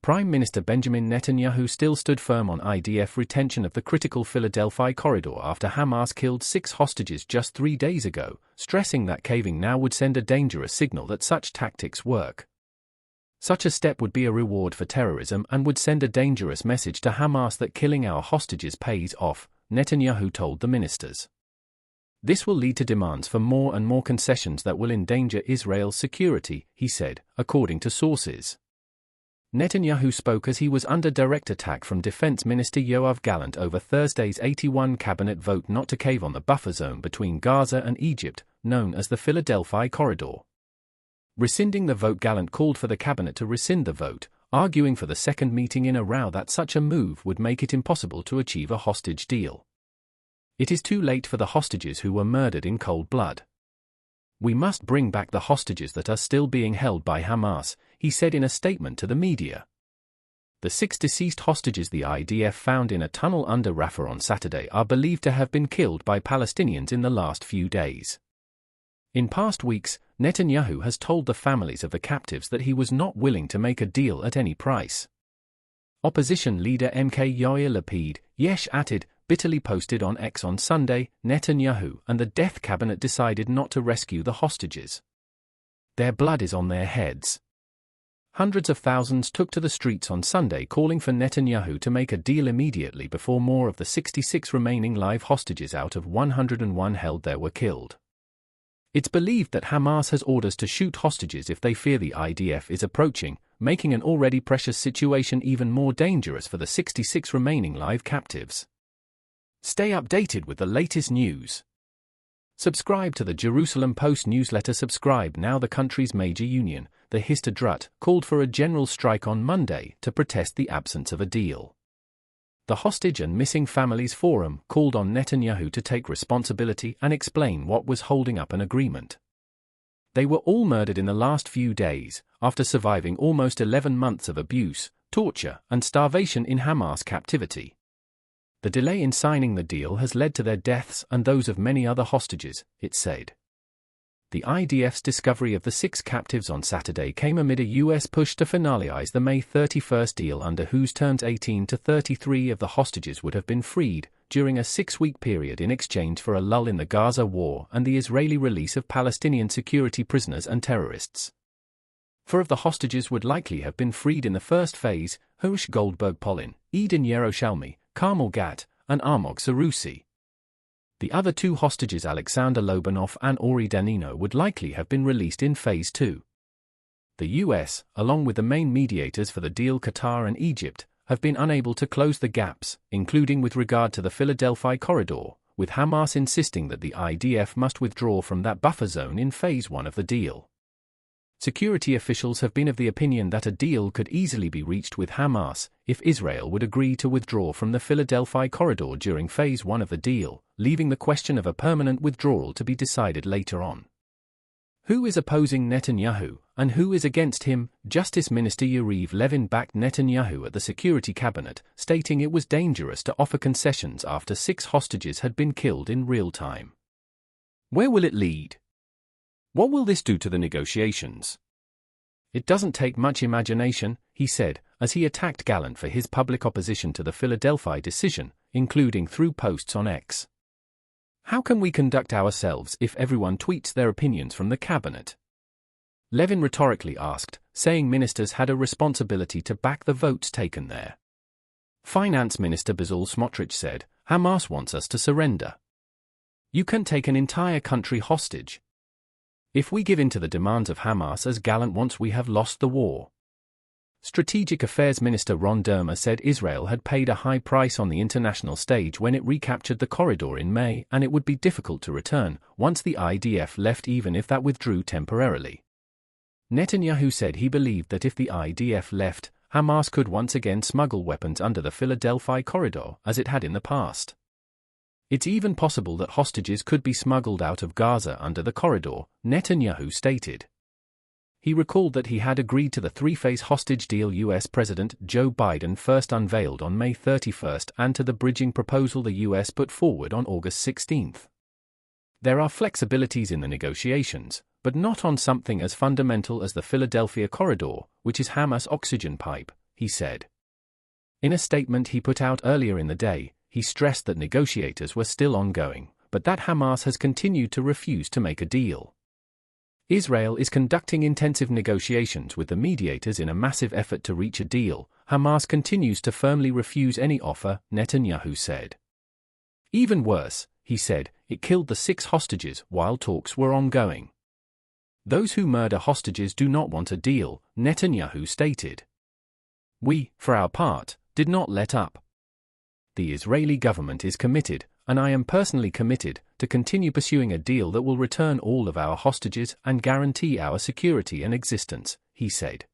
Prime Minister Benjamin Netanyahu still stood firm on IDF retention of the critical Philadelphi corridor after Hamas killed 6 hostages just 3 days ago, stressing that caving now would send a dangerous signal that such tactics work. Such a step would be a reward for terrorism and would send a dangerous message to Hamas that killing our hostages pays off, Netanyahu told the ministers. This will lead to demands for more and more concessions that will endanger Israel's security, he said, according to sources. Netanyahu spoke as he was under direct attack from Defense Minister Yoav Gallant over Thursday's 81 cabinet vote not to cave on the buffer zone between Gaza and Egypt, known as the Philadelphi corridor. Rescinding the vote, Gallant called for the cabinet to rescind the vote, arguing for the second meeting in a row that such a move would make it impossible to achieve a hostage deal. It is too late for the hostages who were murdered in cold blood. We must bring back the hostages that are still being held by Hamas, he said in a statement to the media. The 6 deceased hostages the IDF found in a tunnel under Rafah on Saturday are believed to have been killed by Palestinians in the last few days. In past weeks, Netanyahu has told the families of the captives that he was not willing to make a deal at any price. Opposition leader MK Yair Lapid, Yesh Atid, bitterly posted on X on Sunday, Netanyahu and the death cabinet decided not to rescue the hostages. Their blood is on their heads. Hundreds of thousands took to the streets on Sunday calling for Netanyahu to make a deal immediately before more of the 66 remaining live hostages out of 101 held there were killed. It's believed that Hamas has orders to shoot hostages if they fear the IDF is approaching, making an already precious situation even more dangerous for the 66 remaining live captives. Stay updated with the latest news. Subscribe to the Jerusalem Post newsletter. Subscribe now. The country's major union, the Histadrut, called for a general strike on Monday to protest the absence of a deal. The Hostage and Missing Families Forum called on Netanyahu to take responsibility and explain what was holding up an agreement. They were all murdered in the last few days, after surviving almost 11 months of abuse, torture, and starvation in Hamas captivity. The delay in signing the deal has led to their deaths and those of many other hostages, it said. The IDF's discovery of the 6 captives on Saturday came amid a U.S. push to finalize the May 31 deal under whose terms 18 to 33 of the hostages would have been freed during a 6-week period in exchange for a lull in the Gaza war and the Israeli release of Palestinian security prisoners and terrorists. 4 of the hostages would likely have been freed in the first phase: Harish Goldberg-Polin, Eden Yerushalmi, Carmel Gat, and Armog Sarusi. The other 2 hostages, Alexander Lobanov and Ori Danino, would likely have been released in Phase 2. The U.S., along with the main mediators for the deal, Qatar and Egypt, have been unable to close the gaps, including with regard to the Philadelphi corridor, with Hamas insisting that the IDF must withdraw from that buffer zone in Phase 1 of the deal. Security officials have been of the opinion that a deal could easily be reached with Hamas if Israel would agree to withdraw from the Philadelphi corridor during Phase 1 of the deal, leaving the question of a permanent withdrawal to be decided later on. Who is opposing Netanyahu, and who is against him? Justice Minister Yariv Levin backed Netanyahu at the Security Cabinet, stating it was dangerous to offer concessions after 6 hostages had been killed in real time. Where will it lead? What will this do to the negotiations? It doesn't take much imagination, he said, as he attacked Gallant for his public opposition to the Philadelphia decision, including through posts on X. How can we conduct ourselves if everyone tweets their opinions from the cabinet? Levin rhetorically asked, saying ministers had a responsibility to back the votes taken there. Finance Minister Bezalel Smotrich said, Hamas wants us to surrender. You can take an entire country hostage. If we give in to the demands of Hamas as Gallant wants, we have lost the war. Strategic Affairs Minister Ron Dermer said Israel had paid a high price on the international stage when it recaptured the corridor in May, and it would be difficult to return once the IDF left, even if that withdrew temporarily. Netanyahu said he believed that if the IDF left, Hamas could once again smuggle weapons under the Philadelphi corridor as it had in the past. It's even possible that hostages could be smuggled out of Gaza under the corridor, Netanyahu stated. He recalled that he had agreed to the 3-phase hostage deal U.S. President Joe Biden first unveiled on May 31 and to the bridging proposal the U.S. put forward on August 16. There are flexibilities in the negotiations, but not on something as fundamental as the Philadelphia corridor, which is Hamas' oxygen pipe, he said. In a statement he put out earlier in the day, he stressed that negotiators were still ongoing, but that Hamas has continued to refuse to make a deal. Israel is conducting intensive negotiations with the mediators in a massive effort to reach a deal. Hamas continues to firmly refuse any offer, Netanyahu said. Even worse, he said, it killed the 6 hostages while talks were ongoing. Those who murder hostages do not want a deal, Netanyahu stated. We, for our part, did not let up. The Israeli government is committed, and I am personally committed, to continue pursuing a deal that will return all of our hostages and guarantee our security and existence, he said.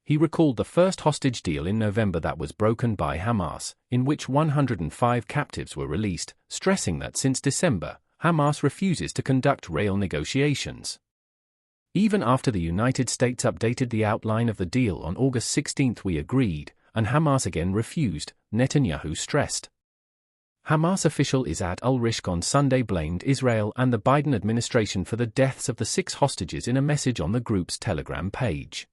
He recalled the first hostage deal in November that was broken by Hamas, in which 105 captives were released, stressing that since December, Hamas refuses to conduct real negotiations. Even after the United States updated the outline of the deal on August 16, we agreed, and Hamas again refused, Netanyahu stressed. Hamas official Izat al-Rishk on Sunday blamed Israel and the Biden administration for the deaths of the 6 hostages in a message on the group's Telegram page.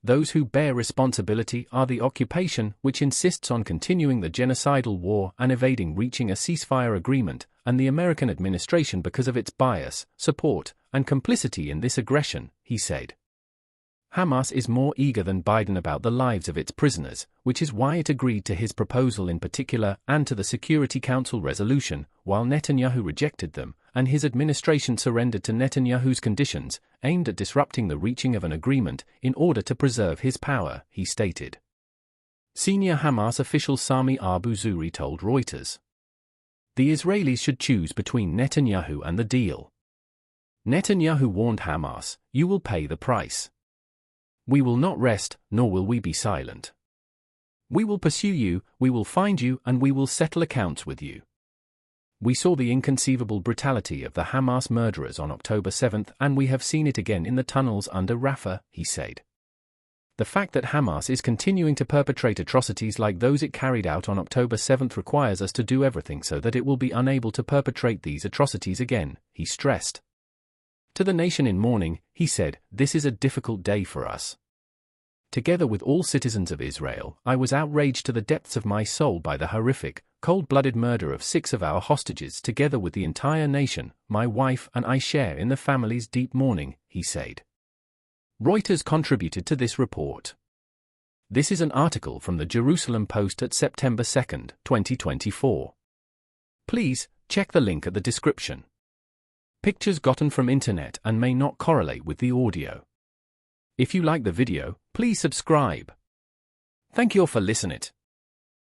Those who bear responsibility are the occupation, which insists on continuing the genocidal war and evading reaching a ceasefire agreement, and the American administration because of its bias, support, and complicity in this aggression, he said. Hamas is more eager than Biden about the lives of its prisoners, which is why it agreed to his proposal in particular and to the Security Council resolution, while Netanyahu rejected them, and his administration surrendered to Netanyahu's conditions, aimed at disrupting the reaching of an agreement in order to preserve his power, he stated. Senior Hamas official Sami Abu Zuhri told Reuters. The Israelis should choose between Netanyahu and the deal. Netanyahu warned Hamas, "You will pay the price. We will not rest, nor will we be silent. We will pursue you, we will find you, and we will settle accounts with you." We saw the inconceivable brutality of the Hamas murderers on October 7, and we have seen it again in the tunnels under Rafah, he said. The fact that Hamas is continuing to perpetrate atrocities like those it carried out on October 7 requires us to do everything so that it will be unable to perpetrate these atrocities again, he stressed. To the nation in mourning, he said, "This is a difficult day for us. Together with all citizens of Israel, I was outraged to the depths of my soul by the horrific, cold-blooded murder of 6 of our hostages. Together with the entire nation, my wife and I share in the family's deep mourning," he said. Reuters contributed to this report. This is an article from the Jerusalem Post at September 2, 2024. Please, check the link at the description. Pictures gotten from internet and may not correlate with the audio. If you like the video, please subscribe. Thank you for listening.